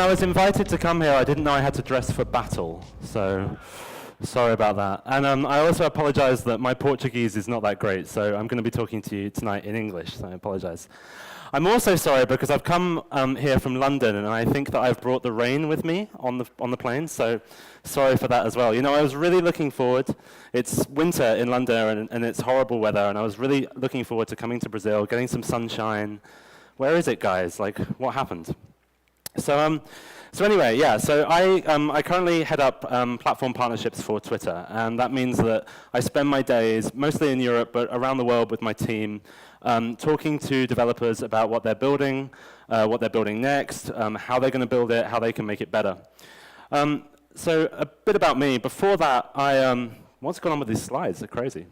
I was invited to come here, I didn't know I had to dress for battle, so sorry about that. And I also apologize that my Portuguese is not that great, so I'm going to be talking to you tonight in English, so I apologize. I'm also sorry because I've come here from London, and I think that I've brought the rain with me on the plane, so sorry for that as well. You know, I was really looking forward. It's winter in London, and it's horrible weather, and I was really looking forward to coming to Brazil, getting some sunshine. Where is it, guys? Like, what happened? So anyway, yeah, so I currently head up platform partnerships for Twitter, and that means that I spend my days, mostly in Europe, but around the world with my team, talking to developers about what they're building next, how they're going to build it, how they can make it better. So a bit about me. Before that, what's going on with these slides? They're crazy.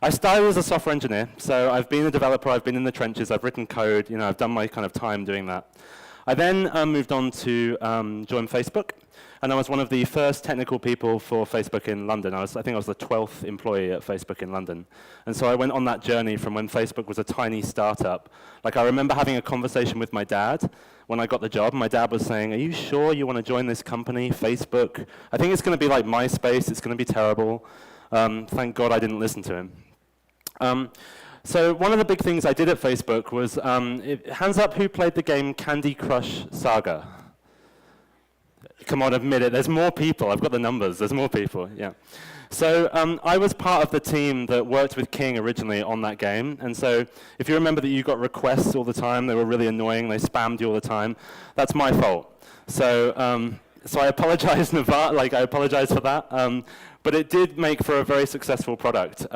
I started as a software engineer, so I've been a developer, I've been in the trenches, I've written code, you know, I've done my kind of time doing that. I then moved on to join Facebook, and I was one of the first technical people for Facebook in London. I think I was the 12th employee at Facebook in London. And so I went on that journey from when Facebook was a tiny startup. Like, I remember having a conversation with my dad when I got the job. My dad was saying, "Are you sure you want to join this company, Facebook? I think it's going to be like MySpace, it's going to be terrible." Thank God I didn't listen to him. So one of the big things I did at Facebook was, hands up who played the game Candy Crush Saga? Come on, admit it, there's more people. I've got the numbers, there's more people, yeah. So I was part of the team that worked with King originally on that game. And so if you remember that you got requests all the time, they were really annoying, they spammed you all the time, that's my fault. So I apologize, I apologize for that. But it did make for a very successful product.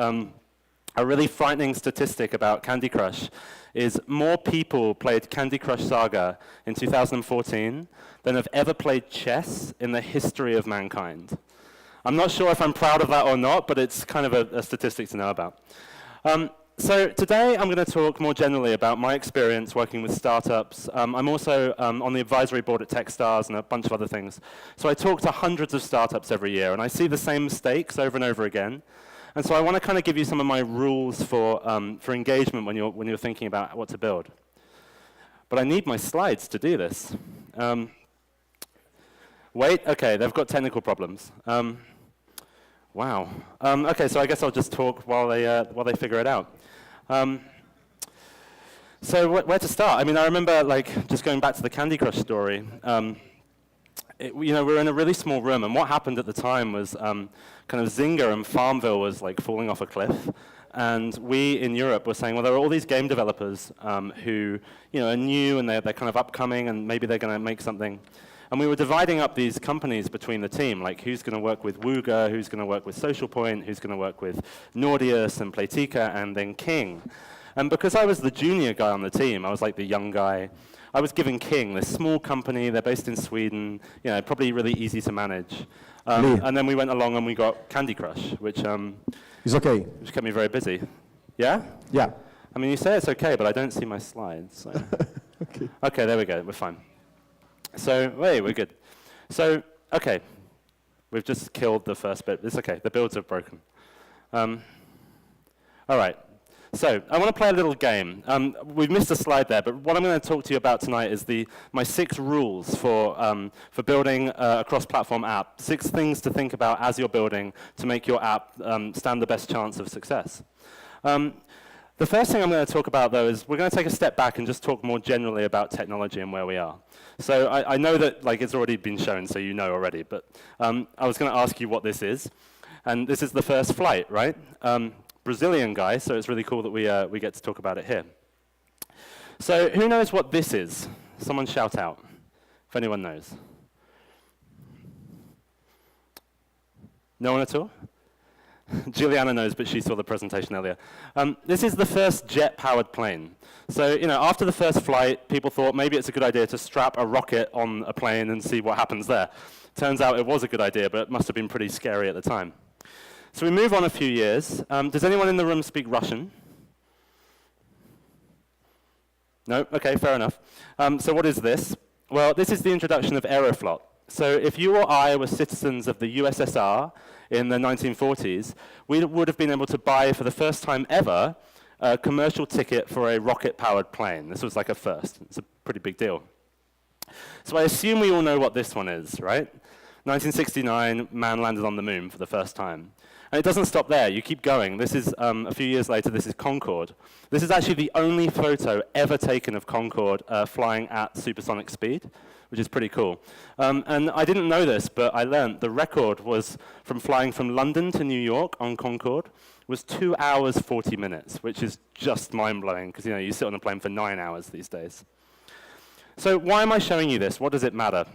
A really frightening statistic about Candy Crush is more people played Candy Crush Saga in 2014 than have ever played chess in the history of mankind. I'm not sure if I'm proud of that or not, but it's kind of a statistic to know about. So today I'm going to talk more generally about my experience working with startups. I'm also on the advisory board at Techstars and a bunch of other things. So I talk to hundreds of startups every year, and I see the same mistakes over and over again. And so I want to kind of give you some of my rules for engagement when you're thinking about what to build. But I need my slides to do this. Wait, OK, they've got technical problems. Wow. OK, so I guess I'll just talk while they figure it out. So where to start? I mean, I remember just going back to the Candy Crush story. We were in a really small room, and what happened at the time was kind of Zynga and Farmville was falling off a cliff. And we in Europe were saying, well, there are all these game developers who are new and they're kind of upcoming, and maybe they're going to make something. And we were dividing up these companies between the team, like who's going to work with Wooga, who's going to work with Social Point, who's going to work with Nordeus and Playtika, and then King. And because I was the junior guy on the team, I was like the young guy, I was giving King, this small company, they're based in Sweden, probably really easy to manage. And then we went along and we got Candy Crush, which it's okay. Which kept me very busy. Yeah? Yeah. I mean, you say it's okay, but I don't see my slides. So. Okay. Okay, there we go, we're fine. So, hey, we're good. So, okay, we've just killed the first bit. It's okay, the builds have broken. All right. So I want to play a little game. We've missed a slide there, but what I'm going to talk to you about tonight is my 6 rules for building a cross-platform app. 6 things to think about as you're building to make your app stand the best chance of success. The first thing I'm going to talk about, though, is we're going to take a step back and just talk more generally about technology and where we are. So I know that it's already been shown, so you know already, but I was going to ask you what this is. And this is the first flight, right? Brazilian guy, so it's really cool that we get to talk about it here. So who knows what this is? Someone shout out, if anyone knows. No one at all? Juliana knows, but she saw the presentation earlier. This is the first jet-powered plane. So after the first flight, people thought maybe it's a good idea to strap a rocket on a plane and see what happens there. Turns out it was a good idea, but it must have been pretty scary at the time. So we move on a few years. Does anyone in the room speak Russian? No? OK, fair enough. So what is this? Well, this is the introduction of Aeroflot. So if you or I were citizens of the USSR in the 1940s, we would have been able to buy, for the first time ever, a commercial ticket for a rocket-powered plane. This was like a first. It's a pretty big deal. So I assume we all know what this one is, right? 1969, man landed on the moon for the first time. And it doesn't stop there. You keep going. This is, a few years later, this is Concorde. This is actually the only photo ever taken of Concorde flying at supersonic speed, which is pretty cool. And I didn't know this, but I learned the record was from flying from London to New York on Concorde was 2 hours, 40 minutes, which is just mind-blowing, because you sit on a plane for 9 hours these days. So why am I showing you this? What does it matter?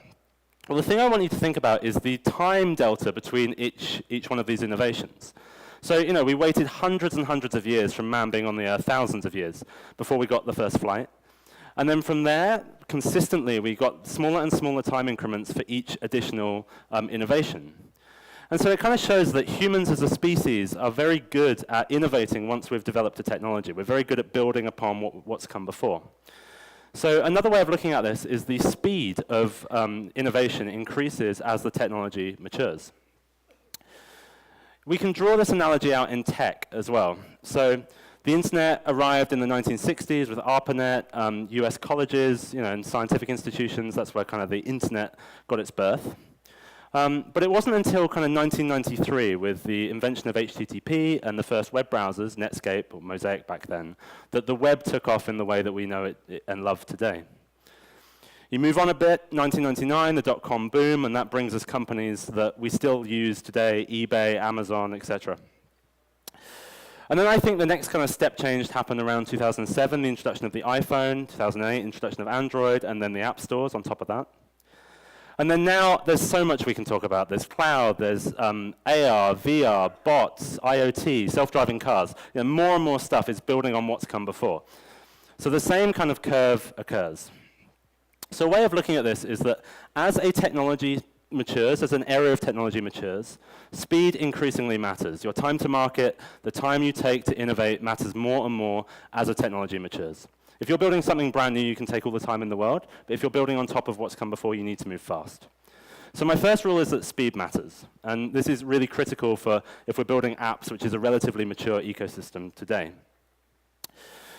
Well, the thing I want you to think about is the time delta between each one of these innovations. So, we waited hundreds and hundreds of years from man being on the Earth, thousands of years, before we got the first flight. And then from there, consistently, we got smaller and smaller time increments for each additional innovation. And so it kind of shows that humans as a species are very good at innovating once we've developed a technology. We're very good at building upon what's come before. So another way of looking at this is the speed of innovation increases as the technology matures. We can draw this analogy out in tech as well. So the internet arrived in the 1960s with ARPANET, US colleges, and scientific institutions. That's where kind of the internet got its birth. But it wasn't until kind of 1993, with the invention of HTTP and the first web browsers, Netscape or Mosaic back then, that the web took off in the way that we know it and love today. You move on a bit, 1999, the dot-com boom, and that brings us companies that we still use today, eBay, Amazon, etc. And then I think the next kind of step change happened around 2007, the introduction of the iPhone, 2008, introduction of Android, and then the app stores on top of that. And then now, there's so much we can talk about. There's cloud, there's AR, VR, bots, IoT, self-driving cars. More and more stuff is building on what's come before. So the same kind of curve occurs. So a way of looking at this is that as a technology matures, as an area of technology matures, speed increasingly matters. Your time to market, the time you take to innovate matters more and more as a technology matures. If you're building something brand new, you can take all the time in the world. But if you're building on top of what's come before, you need to move fast. So my first rule is that speed matters. And this is really critical for if we're building apps, which is a relatively mature ecosystem today.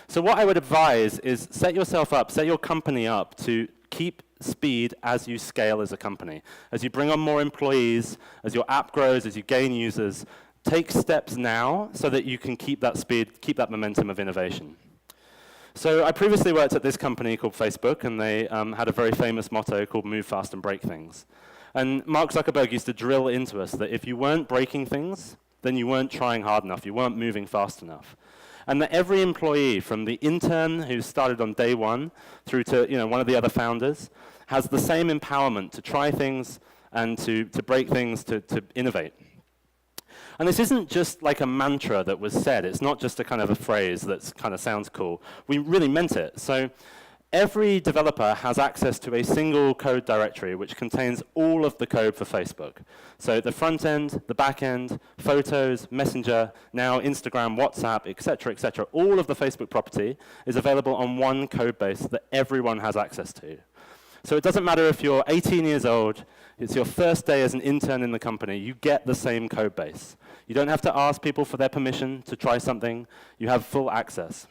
So what I would advise is set yourself up, set your company up to keep speed as you scale as a company. As you bring on more employees, as your app grows, as you gain users, take steps now so that you can keep that speed, keep that momentum of innovation. So I previously worked at this company called Facebook, and they had a very famous motto called move fast and break things. And Mark Zuckerberg used to drill into us that if you weren't breaking things, then you weren't trying hard enough, you weren't moving fast enough. And that every employee, from the intern who started on day one through to one of the other founders, has the same empowerment to try things and to break things, to innovate. And this isn't just like a mantra that was said. It's not just a kind of a phrase that kind of sounds cool. We really meant it. So every developer has access to a single code directory which contains all of the code for Facebook. So the front end, the back end, photos, Messenger, now Instagram, WhatsApp, etc., all of the Facebook property is available on one code base that everyone has access to. So it doesn't matter if you're 18 years old, it's your first day as an intern in the company, you get the same code base. You don't have to ask people for their permission to try something. You have full access.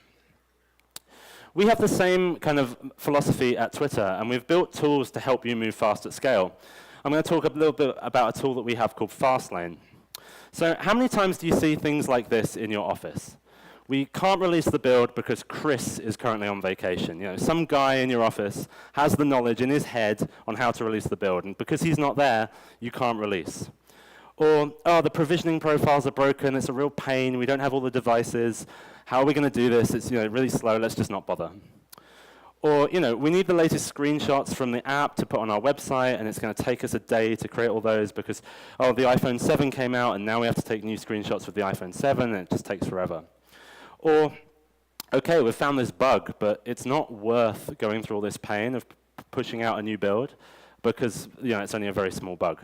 We have the same kind of philosophy at Twitter, and we've built tools to help you move fast at scale. I'm going to talk a little bit about a tool that we have called Fastlane. So how many times do you see things like this in your office? We can't release the build because Chris is currently on vacation. Some guy in your office has the knowledge in his head on how to release the build, and because he's not there, you can't release. Or, the provisioning profiles are broken, it's a real pain, we don't have all the devices, how are we going to do this? It's really slow, let's just not bother. Or, we need the latest screenshots from the app to put on our website, and it's going to take us a day to create all those because, the iPhone 7 came out, and now we have to take new screenshots with the iPhone 7, and it just takes forever. Or, okay, we've found this bug, but it's not worth going through all this pain of pushing out a new build because, it's only a very small bug.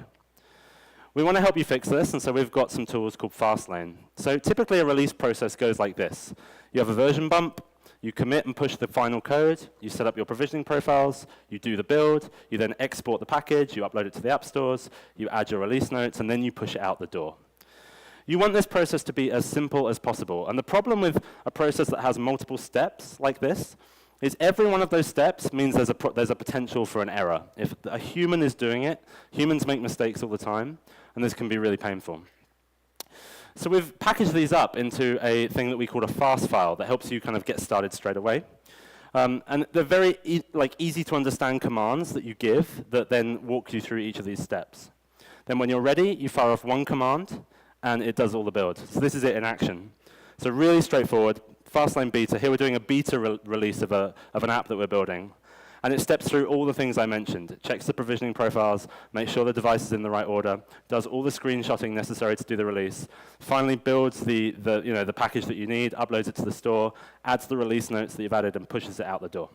We want to help you fix this, and so we've got some tools called Fastlane. So typically a release process goes like this. You have a version bump, you commit and push the final code, you set up your provisioning profiles, you do the build, you then export the package, you upload it to the app stores, you add your release notes, and then you push it out the door. You want this process to be as simple as possible. And the problem with a process that has multiple steps like this is every one of those steps means there's a potential for an error. If a human is doing it, humans make mistakes all the time, and this can be really painful. So we've packaged these up into a thing that we call a fast file that helps you kind of get started straight away. And they're very easy to understand commands that you give that then walk you through each of these steps. Then when you're ready, you fire off one command, and it does all the build. So this is it in action. So really straightforward, Fastlane beta. Here we're doing a beta release of an app that we're building. And it steps through all the things I mentioned. It checks the provisioning profiles, makes sure the device is in the right order, does all the screenshotting necessary to do the release, finally builds the package that you need, uploads it to the store, adds the release notes that you've added, and pushes it out the door.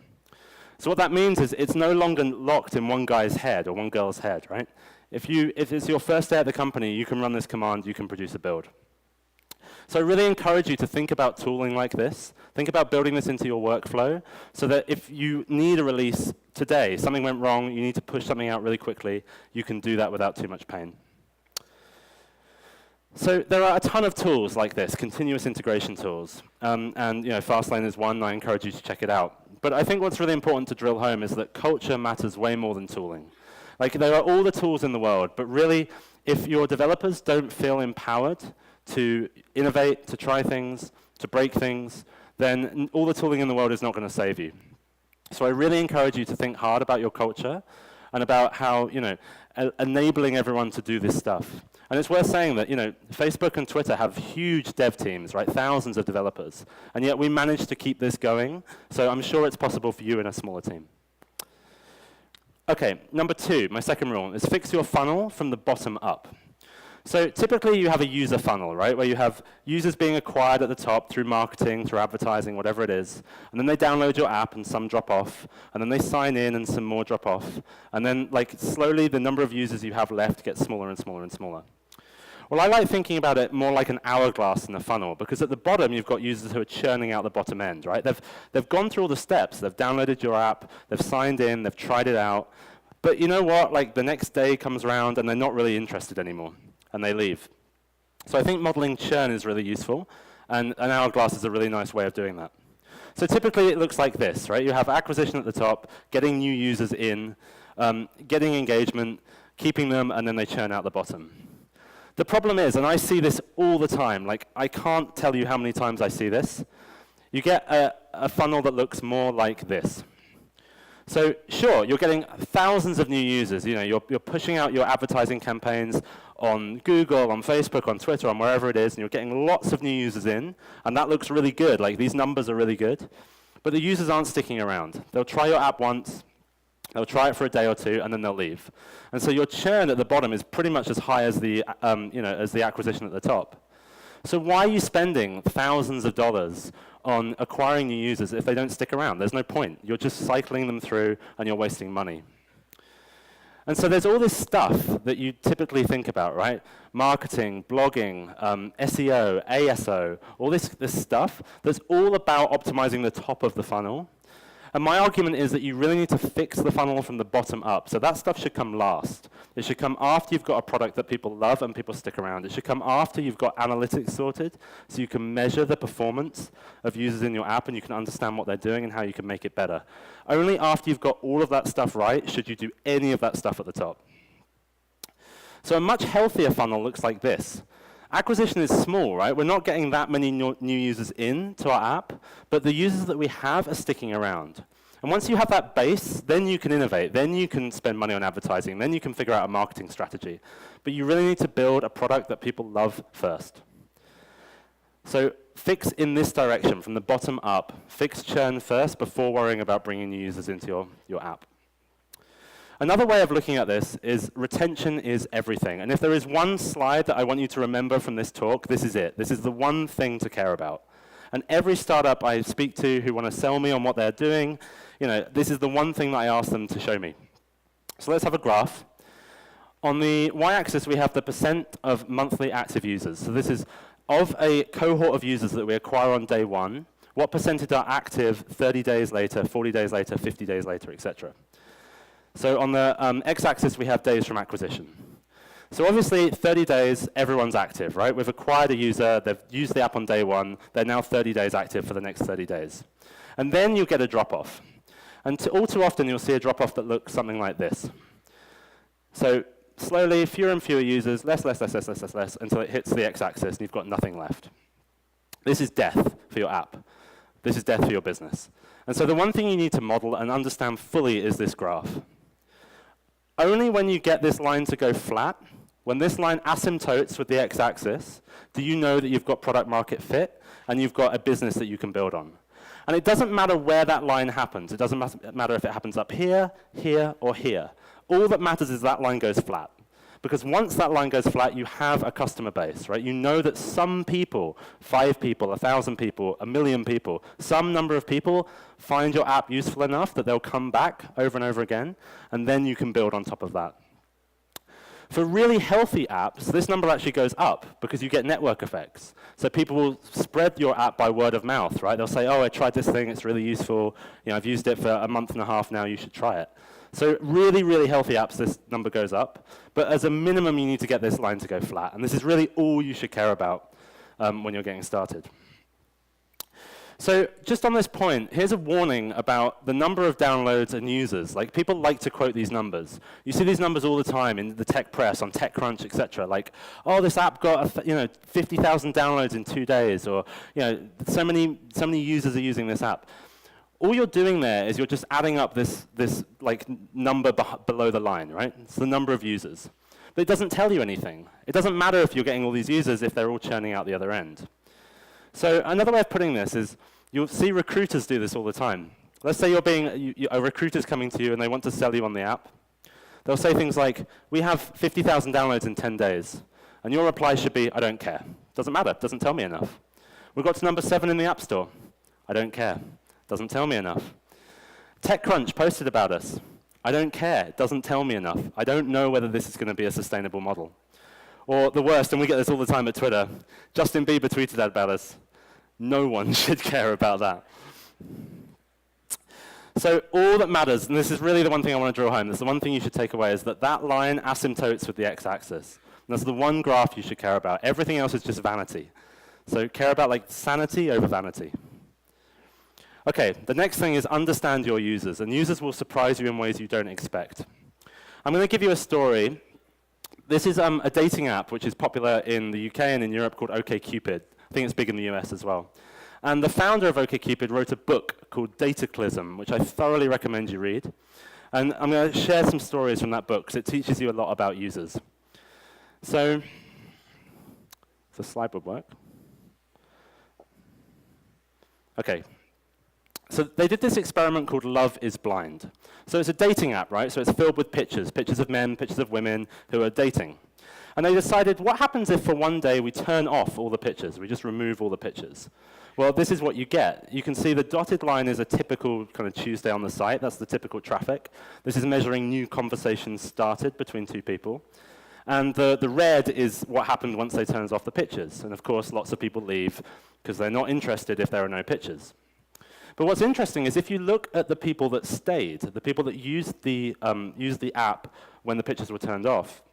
So what that means is it's no longer locked in one guy's head or one girl's head, right? If it's your first day at the company, you can run this command, you can produce a build. So I really encourage you to think about tooling like this. Think about building this into your workflow so that if you need a release today, something went wrong, you need to push something out really quickly, you can do that without too much pain. So there are a ton of tools like this, continuous integration tools. And Fastlane is one, I encourage you to check it out. But I think what's really important to drill home is that culture matters way more than tooling. Like, there are all the tools in the world, but really, if your developers don't feel empowered to innovate, to try things, to break things, then all the tooling in the world is not going to save you. So I really encourage you to think hard about your culture and about how, enabling everyone to do this stuff. And it's worth saying that, Facebook and Twitter have huge dev teams, right? Thousands of developers. And yet we managed to keep this going. So I'm sure it's possible for you in a smaller team. Okay, number 2, my second rule, is fix your funnel from the bottom up. So typically you have a user funnel, right, where you have users being acquired at the top through marketing, through advertising, whatever it is. And then they download your app and some drop off. And then they sign in and some more drop off. And then slowly the number of users you have left gets smaller and smaller and smaller. Well, I like thinking about it more like an hourglass in a funnel, because at the bottom you've got users who are churning out the bottom end, right? They've gone through all the steps. They've downloaded your app. They've signed in. They've tried it out. But you know what? The next day comes around and they're not really interested anymore. And they leave. So I think modeling churn is really useful, and an hourglass is a really nice way of doing that. So typically it looks like this, right? You have acquisition at the top, getting new users in, getting engagement, keeping them, and then they churn out the bottom. The problem is, and I see this all the time, I can't tell you how many times I see this, you get a funnel that looks more like this. So sure, you're getting thousands of new users. You're pushing out your advertising campaigns on Google, on Facebook, on Twitter, on wherever it is, and you're getting lots of new users in, and that looks really good. These numbers are really good. But the users aren't sticking around. They'll try your app once, they'll try it for a day or two, and then they'll leave. And so your churn at the bottom is pretty much as high as the acquisition at the top. So why are you spending thousands of dollars on acquiring new users if they don't stick around? There's no point. You're just cycling them through, and you're wasting money. And so there's all this stuff that you typically think about, right? Marketing, blogging, SEO, ASO, all this stuff that's all about optimizing the top of the funnel. And my argument is that you really need to fix the funnel from the bottom up. So that stuff should come last. It should come after you've got a product that people love and people stick around. It should come after you've got analytics sorted, so you can measure the performance of users in your app and you can understand what they're doing and how you can make it better. Only after you've got all of that stuff right should you do any of that stuff at the top. So a much healthier funnel looks like this. Acquisition is small, right? We're not getting that many new users into our app, but the users that we have are sticking around. And once you have that base, then you can innovate. Then you can spend money on advertising. Then you can figure out a marketing strategy. But you really need to build a product that people love first. So fix in this direction, from the bottom up. Fix churn first before worrying about bringing new users into your app. Another way of looking at this is retention is everything. And if there is one slide that I want you to remember from this talk, this is it. This is the one thing to care about. And every startup I speak to who want to sell me on what they're doing, this is the one thing that I ask them to show me. So let's have a graph. On the y-axis, we have the percent of monthly active users. So this is of a cohort of users that we acquire on day one, what percentage are active 30 days later, 40 days later, 50 days later, etc. So on the x-axis, we have days from acquisition. So obviously, 30 days, everyone's active, right? We've acquired a user, they've used the app on day one, they're now 30 days active for the next 30 days. And then you get a drop-off. And all too often, you'll see a drop-off that looks something like this. So slowly, fewer and fewer users, less, until it hits the x-axis and you've got nothing left. This is death for your app. This is death for your business. And so the one thing you need to model and understand fully is this graph. Only when you get this line to go flat, when this line asymptotes with the x-axis, do you know that you've got product market fit and you've got a business that you can build on. And it doesn't matter where that line happens. It doesn't matter if it happens up here, here, or here. All that matters is that line goes flat. Because once that line goes flat, you have a customer base, right? You know that some people, 5 people, 1,000 people, 1,000,000 people, some number of people find your app useful enough that they'll come back over and over again, and then you can build on top of that. For really healthy apps, this number actually goes up because you get network effects. So people will spread your app by word of mouth, right? They'll say, oh, I tried this thing, it's really useful. You know, I've used it for a month and a half now, you should try it. So really, really healthy apps, this number goes up. But as a minimum, you need to get this line to go flat. And this is really all you should care about when you're getting started. So just on this point, here's a warning about the number of downloads and users. Like, people like to quote these numbers. You see these numbers all the time in the tech press, on TechCrunch, etc. Like, oh, this app got 50,000 downloads in 2 days, or so many users are using this app. All you're doing there is you're just adding up this like number below the line, right? It's the number of users. But it doesn't tell you anything. It doesn't matter if you're getting all these users if they're all churning out the other end. So another way of putting this is you'll see recruiters do this all the time. Let's say a recruiter's coming to you and they want to sell you on the app. They'll say things like, we have 50,000 downloads in 10 days. And your reply should be, I don't care. Doesn't matter, doesn't tell me enough. We got to number 7 in the App Store. I don't care. Doesn't tell me enough. TechCrunch posted about us. I don't care. It doesn't tell me enough. I don't know whether this is going to be a sustainable model. Or the worst, and we get this all the time at Twitter, Justin Bieber tweeted about us. No one should care about that. So all that matters, and this is really the one thing I want to draw home, this is the one thing you should take away, is that that line asymptotes with the x-axis. And that's the one graph you should care about. Everything else is just vanity. So care about like sanity over vanity. Okay, the next thing is understand your users, and users will surprise you in ways you don't expect. I'm going to give you a story. This is a dating app which is popular in the UK and in Europe called OkCupid. I think it's big in the US as well. And the founder of OkCupid wrote a book called Dataclysm, which I thoroughly recommend you read. And I'm going to share some stories from that book, because it teaches you a lot about users. So, if the slide would work. Okay. So they did this experiment called Love is Blind. So it's a dating app, right? So it's filled with pictures of men, pictures of women who are dating. And they decided, what happens if for one day we turn off all the pictures? We just remove all the pictures. Well, this is what you get. You can see the dotted line is a typical kind of Tuesday on the site. That's the typical traffic. This is measuring new conversations started between 2 people. And the red is what happened once they turned off the pictures. And of course, lots of people leave because they're not interested if there are no pictures. But what's interesting is if you look at the people that stayed, the people that used the app when the pictures were turned off,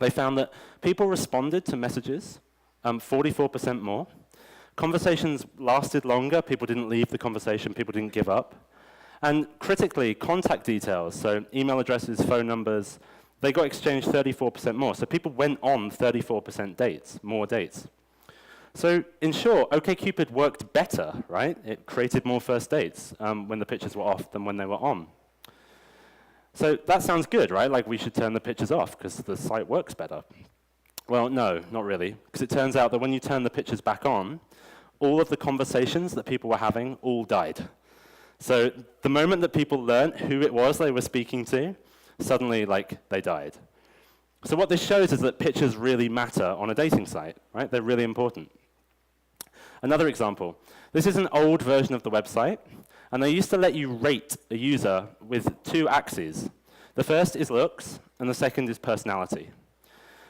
they found that people responded to messages 44% more. Conversations lasted longer. People didn't leave the conversation. People didn't give up. And critically, contact details, so email addresses, phone numbers, they got exchanged 34% more. So people went on 34% more dates. So in short, OkCupid worked better, right? It created more first dates when the pictures were off than when they were on. So that sounds good, right? Like we should turn the pictures off because the site works better. Well, no, not really. Because it turns out that when you turn the pictures back on, all of the conversations that people were having all died. So the moment that people learned who it was they were speaking to, suddenly, like, they died. So what this shows is that pictures really matter on a dating site, right? They're really important. Another example. This is an old version of the website, and they used to let you rate a user with 2 axes. The first is looks, and the second is personality.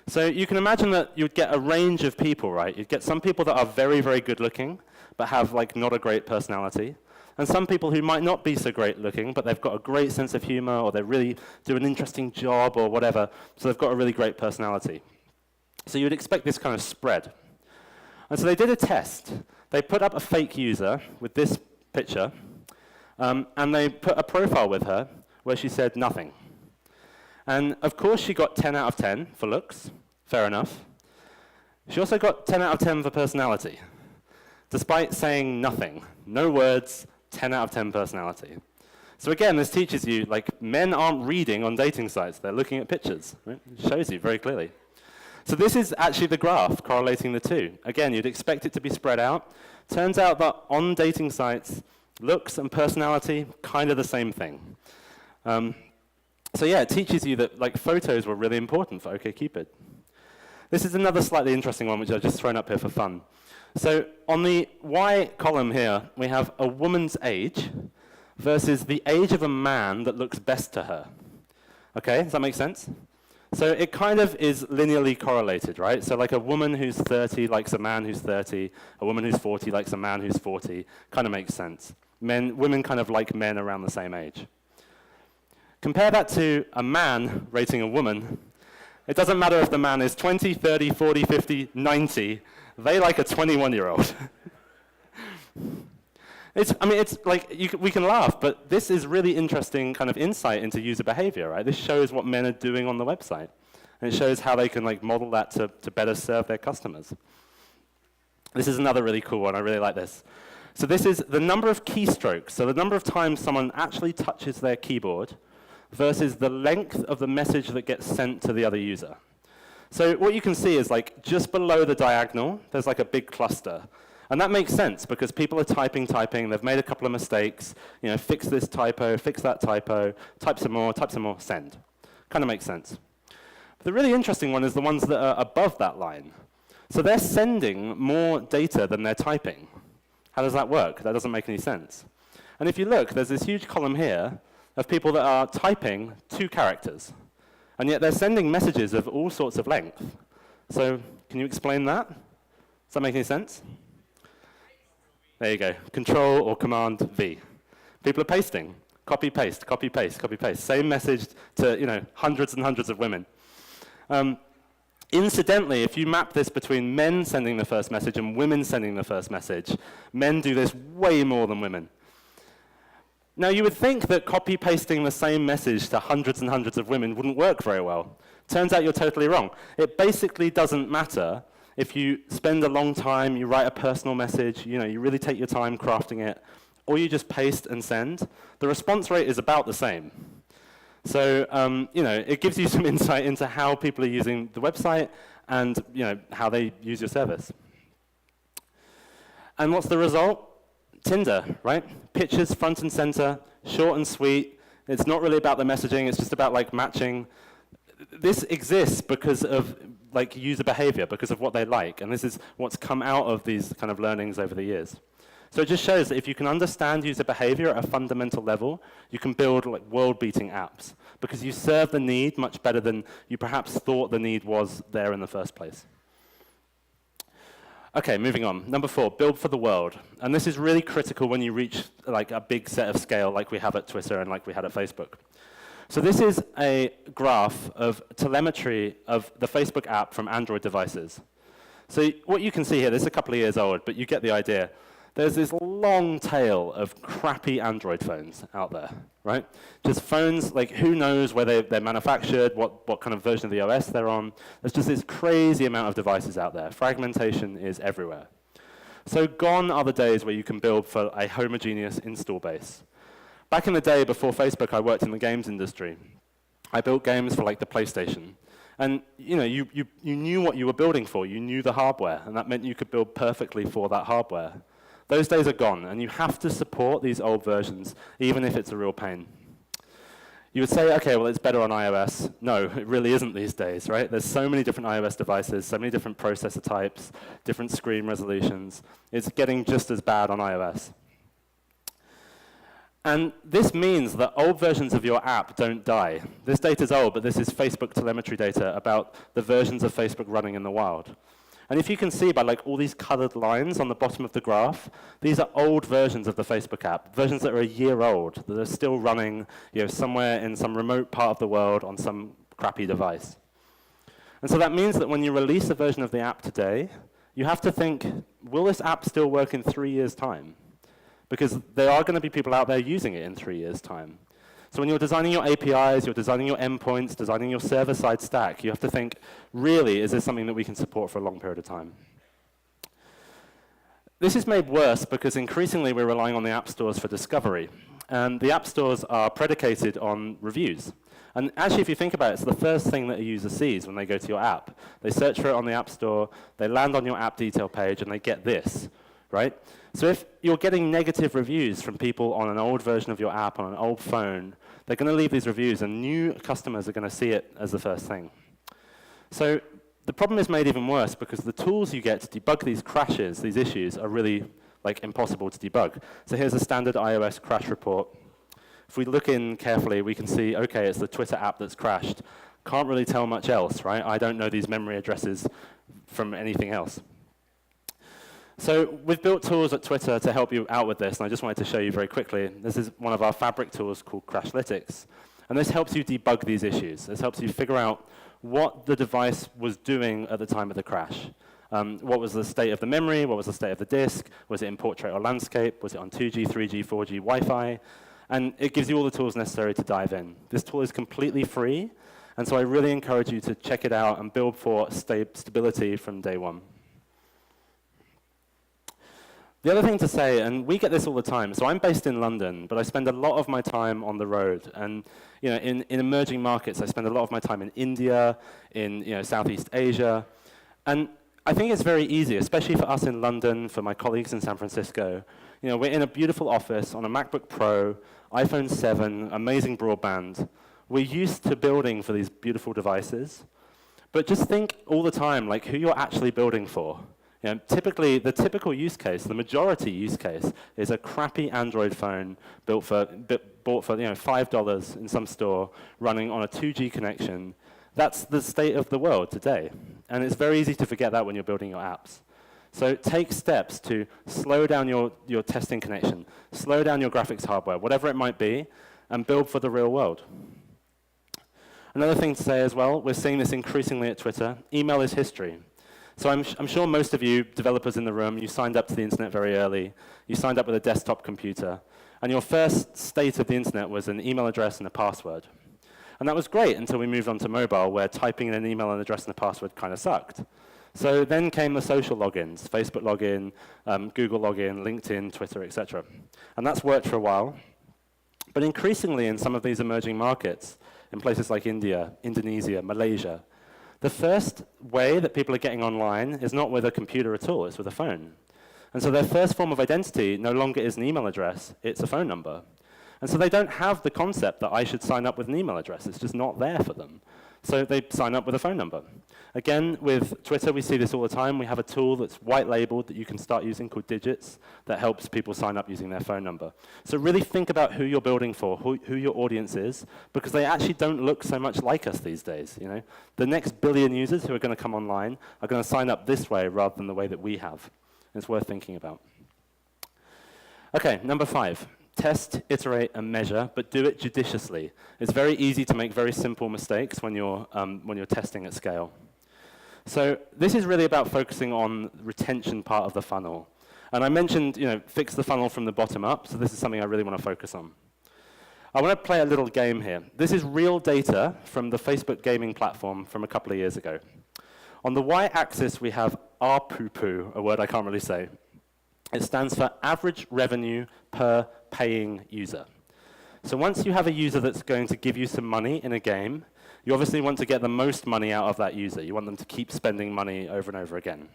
So you can imagine that you'd get a range of people, right? You'd get some people that are very, very good looking, but have like not a great personality. and some people who might not be so great looking, but they've got a great sense of humor, or they really do an interesting job, or whatever, so they've got a really great personality. So you'd expect this kind of spread. And so they did a test. They put up a fake user with this picture, and they put a profile with her where she said nothing. And of course she got 10 out of 10 for looks, fair enough. She also got 10 out of 10 for personality, despite saying nothing. No words, 10 out of 10 personality. So again, this teaches you, like, men aren't reading on dating sites, they're looking at pictures. Right? It shows you very clearly. So this is actually the graph correlating the two. Again, you'd expect it to be spread out. Turns out that on dating sites, looks and personality, kind of the same thing. So yeah, it teaches you that, like, photos were really important for OkCupid. This is another slightly interesting one, which I've just thrown up here for fun. So on the Y column here, we have a woman's age versus the age of a man that looks best to her. Okay, does that make sense? So it kind of is linearly correlated, right? So like a woman who's 30 likes a man who's 30, a woman who's 40 likes a man who's 40, kind of makes sense. Women kind of like men around the same age. Compare that to a man rating a woman. It doesn't matter if the man is 20, 30, 40, 50, 90, they like a 21-year-old. It's like, we can laugh, but this is really interesting kind of insight into user behavior, right? This shows what men are doing on the website. And it shows how they can, like, model that to better serve their customers. This is another really cool one. I really like this. So this is the number of keystrokes, so the number of times someone actually touches their keyboard versus the length of the message that gets sent to the other user. So what you can see is, like, just below the diagonal, there's like a big cluster. And that makes sense because people are typing, they've made a couple of mistakes, you know, fix this typo, fix that typo, type some more, send. Kind of makes sense. But the really interesting one is the ones that are above that line. So they're sending more data than they're typing. How does that work? That doesn't make any sense. And if you look, there's this huge column here of people that are typing 2 characters. And yet they're sending messages of all sorts of length. So can you explain that? Does that make any sense? There you go. Control or Command V. People are pasting. Copy, paste, copy, paste, copy, paste. Same message to, you know, hundreds and hundreds of women. Incidentally, if you map this between men sending the first message and women sending the first message, men do this way more than women. Now, you would think that copy-pasting the same message to hundreds and hundreds of women wouldn't work very well. Turns out you're totally wrong. It basically doesn't matter if you spend a long time, you write a personal message, you know, you really take your time crafting it, or you just paste and send. The response rate is about the same. So, you know, it gives you some insight into how people are using the website and, you know, how they use your service. And what's the result? Tinder, right? Pictures front and center, short and sweet. It's not really about the messaging, it's just about, like, matching. This exists because of, like, user behavior, because of what they like, and this is what's come out of these kind of learnings over the years. So it just shows that if you can understand user behavior at a fundamental level, you can build, like, world-beating apps, because you serve the need much better than you perhaps thought the need was there in the first place. Okay, moving on. Number 4, build for the world. And this is really critical when you reach, like, a big set of scale like we have at Twitter and like we had at Facebook. So this is a graph of telemetry of the Facebook app from Android devices. So what you can see here, this is a couple of years old, but you get the idea. There's this long tail of crappy Android phones out there, right? Just phones, like, who knows where they're manufactured, what kind of version of the OS they're on. There's just this crazy amount of devices out there. Fragmentation is everywhere. So gone are the days where you can build for a homogeneous install base. Back in the day before Facebook, I worked in the games industry. I built games for, like, the PlayStation. And, you know, you knew what you were building for. You knew the hardware, and that meant you could build perfectly for that hardware. Those days are gone, and you have to support these old versions, even if it's a real pain. You would say, okay, well, it's better on iOS. No, it really isn't these days, right? There's so many different iOS devices, so many different processor types, different screen resolutions. It's getting just as bad on iOS. And this means that old versions of your app don't die. This data is old, but this is Facebook telemetry data about the versions of Facebook running in the wild. And if you can see by like all these colored lines on the bottom of the graph, these are old versions of the Facebook app, versions that are a year old, that are still running somewhere in some remote part of the world on some crappy device. And so that means that when you release a version of the app today, you have to think, will this app still work in 3 years' time? Because there are going to be people out there using it in 3 years' time. So when you're designing your APIs, you're designing your endpoints, designing your server-side stack, you have to think, really, is this something that we can support for a long period of time? This is made worse because increasingly we're relying on the app stores for discovery. And the app stores are predicated on reviews. And actually, if you think about it, it's the first thing that a user sees when they go to your app. They search for it on the App Store, they land on your app detail page, and they get this, right? So if you're getting negative reviews from people on an old version of your app on an old phone, they're going to leave these reviews, and new customers are going to see it as the first thing. So the problem is made even worse because the tools you get to debug these crashes, these issues, are really impossible to debug. So here's a standard iOS crash report. If we look in carefully, we can see, okay, it's the Twitter app that's crashed. Can't really tell much else, right? I don't know these memory addresses from anything else. So we've built tools at Twitter to help you out with this, and I just wanted to show you very quickly. This is one of our Fabric tools called Crashlytics. And this helps you debug these issues. This helps you figure out what the device was doing at the time of the crash. What was the state of the memory? What was the state of the disk? Was it in portrait or landscape? Was it on 2G, 3G, 4G, Wi-Fi? And it gives you all the tools necessary to dive in. This tool is completely free, and so I really encourage you to check it out and build for stability from day one. The other thing to say, and we get this all the time, so I'm based in London, but I spend a lot of my time on the road. And in emerging markets, I spend a lot of my time in India, in Southeast Asia. And I think it's very easy, especially for us in London, for my colleagues in San Francisco. We're in a beautiful office on a MacBook Pro, iPhone 7, amazing broadband. We're used to building for these beautiful devices. But just think all the time who you're actually building for. Typically, the typical use case, the majority use case, is a crappy Android phone bought for $5 in some store, running on a 2G connection. That's the state of the world today. And it's very easy to forget that when you're building your apps. So take steps to slow down your testing connection, slow down your graphics hardware, whatever it might be, and build for the real world. Another thing to say as well, we're seeing this increasingly at Twitter, email is history. So I'm sure most of you developers in the room, you signed up to the internet very early, you signed up with a desktop computer, and your first state of the internet was an email address and a password. And that was great until we moved on to mobile, where typing in an email and address and a password kind of sucked. So then came the social logins, Facebook login, Google login, LinkedIn, Twitter, etc. And that's worked for a while. But increasingly in some of these emerging markets, in places like India, Indonesia, Malaysia, the first way that people are getting online is not with a computer at all, it's with a phone. And so their first form of identity no longer is an email address, it's a phone number. And so they don't have the concept that I should sign up with an email address. It's just not there for them. So they sign up with a phone number. Again, with Twitter, we see this all the time. We have a tool that's white labeled that you can start using called Digits that helps people sign up using their phone number. So really think about who you're building for, who your audience is, because they actually don't look so much like us these days. The next billion users who are going to come online are going to sign up this way rather than the way that we have. It's worth thinking about. Okay, number 5. Test, iterate, and measure, but do it judiciously. It's very easy to make very simple mistakes when you're testing at scale. So this is really about focusing on the retention part of the funnel. And I mentioned, fix the funnel from the bottom up, so this is something I really want to focus on. I want to play a little game here. This is real data from the Facebook gaming platform from a couple of years ago. On the y-axis, we have ARPU, a word I can't really say. It stands for average revenue per paying user. So once you have a user that's going to give you some money in a game, you obviously want to get the most money out of that user. You want them to keep spending money over and over again.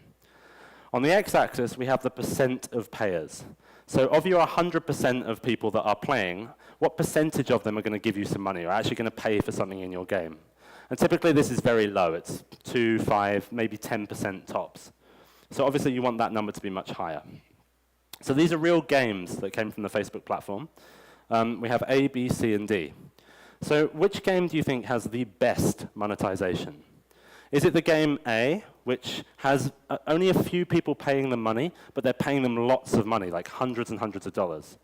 On the x-axis, we have the percent of payers. So of your 100% of people that are playing, what percentage of them are going to give you some money or are actually going to pay for something in your game? And typically this is very low. It's 2, 5, maybe 10% tops. So obviously you want that number to be much higher. So these are real games that came from the Facebook platform. We have A, B, C, and D. So which game do you think has the best monetization? Is it the game A, which has only a few people paying them money, but they're paying them lots of money, like hundreds and hundreds of dollars?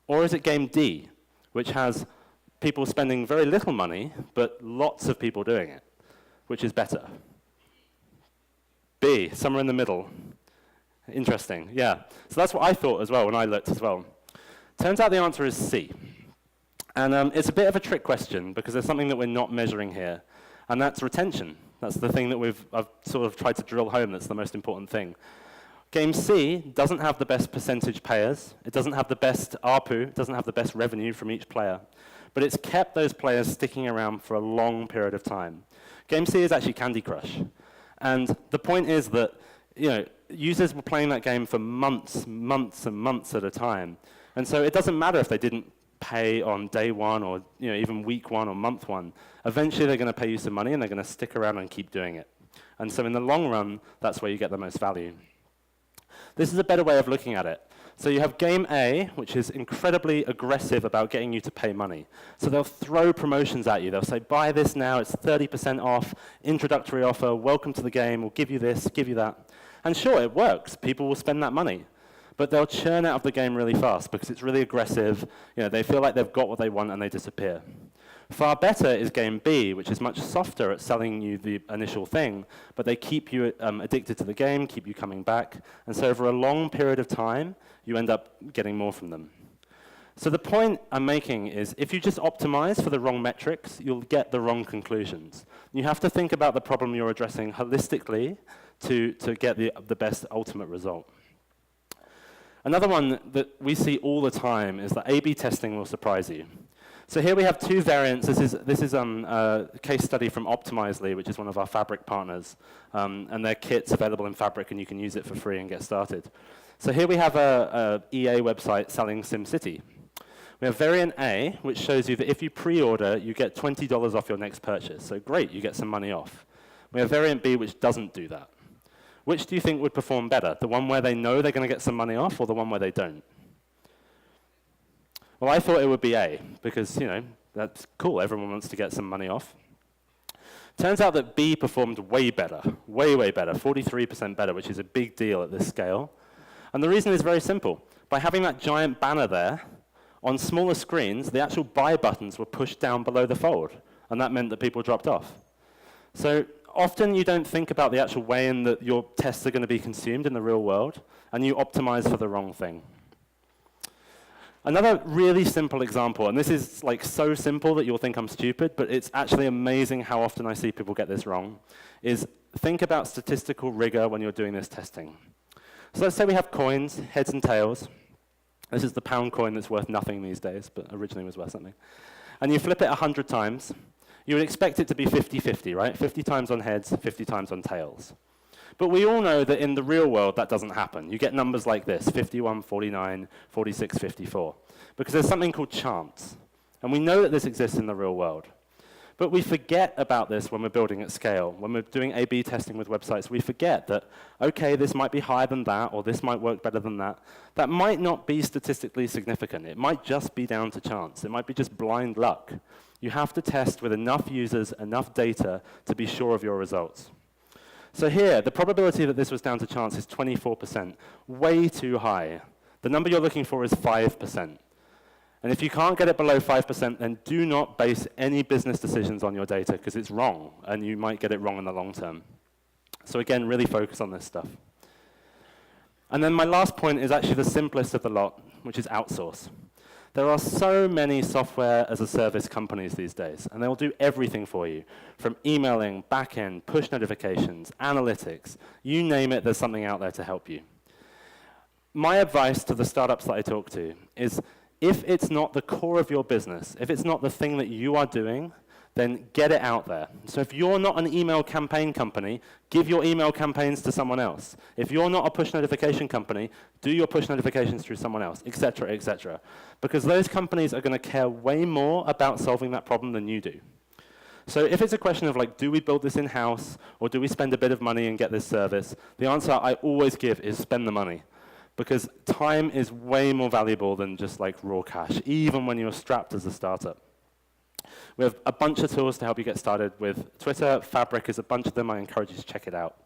Or is it game D, which has people spending very little money, but lots of people doing it, which is better? B, somewhere in the middle. Interesting, yeah. So that's what I thought as well when I looked as well. Turns out the answer is C. And it's a bit of a trick question because there's something that we're not measuring here, and that's retention. That's the thing that I've sort of tried to drill home that's the most important thing. Game C doesn't have the best percentage payers, it doesn't have the best ARPU, it doesn't have the best revenue from each player, but it's kept those players sticking around for a long period of time. Game C is actually Candy Crush. And the point is that users were playing that game for months and months at a time. And so it doesn't matter if they didn't pay on day one or even week one or month one. Eventually they're going to pay you some money and they're going to stick around and keep doing it. And so in the long run, that's where you get the most value. This is a better way of looking at it. So you have game A, which is incredibly aggressive about getting you to pay money. So they'll throw promotions at you. They'll say, buy this now, it's 30% off, introductory offer, welcome to the game, we'll give you this, give you that. And sure, it works. People will spend that money. But they'll churn out of the game really fast because it's really aggressive. They feel like they've got what they want and they disappear. Far better is game B, which is much softer at selling you the initial thing, but they keep you addicted to the game, keep you coming back. And so over a long period of time, you end up getting more from them. So the point I'm making is if you just optimize for the wrong metrics, you'll get the wrong conclusions. You have to think about the problem you're addressing holistically to get the best ultimate result. Another one that we see all the time is that A/B testing will surprise you. So here we have two variants. This is a case study from Optimizely, which is one of our Fabric partners. And their kit's available in Fabric, and you can use it for free and get started. So here we have a EA website selling SimCity. We have variant A, which shows you that if you pre-order, you get $20 off your next purchase. So great, you get some money off. We have variant B, which doesn't do that. Which do you think would perform better? The one where they know they're going to get some money off, or the one where they don't? Well, I thought it would be A, because, that's cool. Everyone wants to get some money off. Turns out that B performed way better, way better, 43% better, which is a big deal at this scale. And the reason is very simple. By having that giant banner there, on smaller screens, the actual buy buttons were pushed down below the fold, and that meant that people dropped off. So often you don't think about the actual way in that your tests are going to be consumed in the real world, and you optimize for the wrong thing. Another really simple example, and this is like so simple that you'll think I'm stupid, but it's actually amazing how often I see people get this wrong, is think about statistical rigor when you're doing this testing. So let's say we have coins, heads and tails. This is the pound coin that's worth nothing these days, but originally was worth something. And you flip it 100 times. You would expect it to be 50-50, right? 50 times on heads, 50 times on tails. But we all know that in the real world, that doesn't happen. You get numbers like this, 51, 49, 46, 54, because there's something called chance. And we know that this exists in the real world. But we forget about this when we're building at scale. When we're doing A/B testing with websites, we forget that, okay, this might be higher than that, or this might work better than that. That might not be statistically significant. It might just be down to chance. It might be just blind luck. You have to test with enough users, enough data to be sure of your results. So here, the probability that this was down to chance is 24%, way too high. The number you're looking for is 5%. And if you can't get it below 5%, then do not base any business decisions on your data, because it's wrong, and you might get it wrong in the long term. So again, really focus on this stuff. And then my last point is actually the simplest of the lot, which is outsource. There are so many software-as-a-service companies these days, and they'll do everything for you, from emailing, backend, push notifications, analytics, you name it, there's something out there to help you. My advice to the startups that I talk to is, if it's not the core of your business, if it's not the thing that you are doing, then get it out there. So if you're not an email campaign company, give your email campaigns to someone else. If you're not a push notification company, do your push notifications through someone else, et cetera, et cetera. Because those companies are going to care way more about solving that problem than you do. So if it's a question of like, do we build this in-house, or do we spend a bit of money and get this service, the answer I always give is spend the money. Because time is way more valuable than just like raw cash, even when you're strapped as a startup. We have a bunch of tools to help you get started with Twitter. Fabric is a bunch of them. I encourage you to check it out.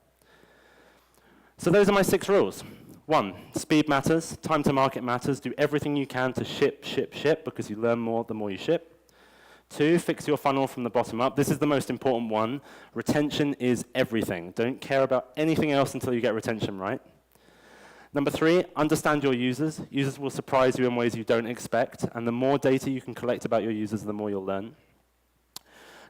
So those are my 6 rules. 1, speed matters. Time to market matters. Do everything you can to ship, because you learn more the more you ship. 2, fix your funnel from the bottom up. This is the most important one. Retention is everything. Don't care about anything else until you get retention right. Number 3, understand your users. Users will surprise you in ways you don't expect, and the more data you can collect about your users, the more you'll learn.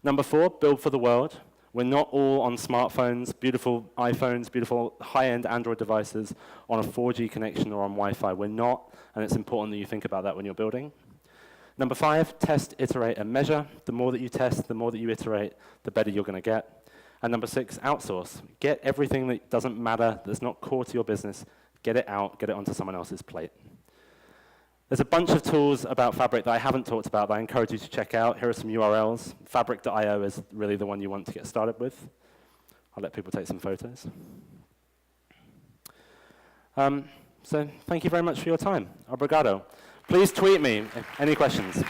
Number 4, build for the world. We're not all on smartphones, beautiful iPhones, beautiful high-end Android devices on a 4G connection or on Wi-Fi. We're not, and it's important that you think about that when you're building. Number 5, test, iterate, and measure. The more that you test, the more that you iterate, the better you're going to get. And number 6, outsource. Get everything that doesn't matter, that's not core to your business, get it out, get it onto someone else's plate. There's a bunch of tools about Fabric that I haven't talked about that I encourage you to check out. Here are some URLs. Fabric.io is really the one you want to get started with. I'll let people take some photos. So thank you very much for your time. Obrigado. Please tweet me any questions.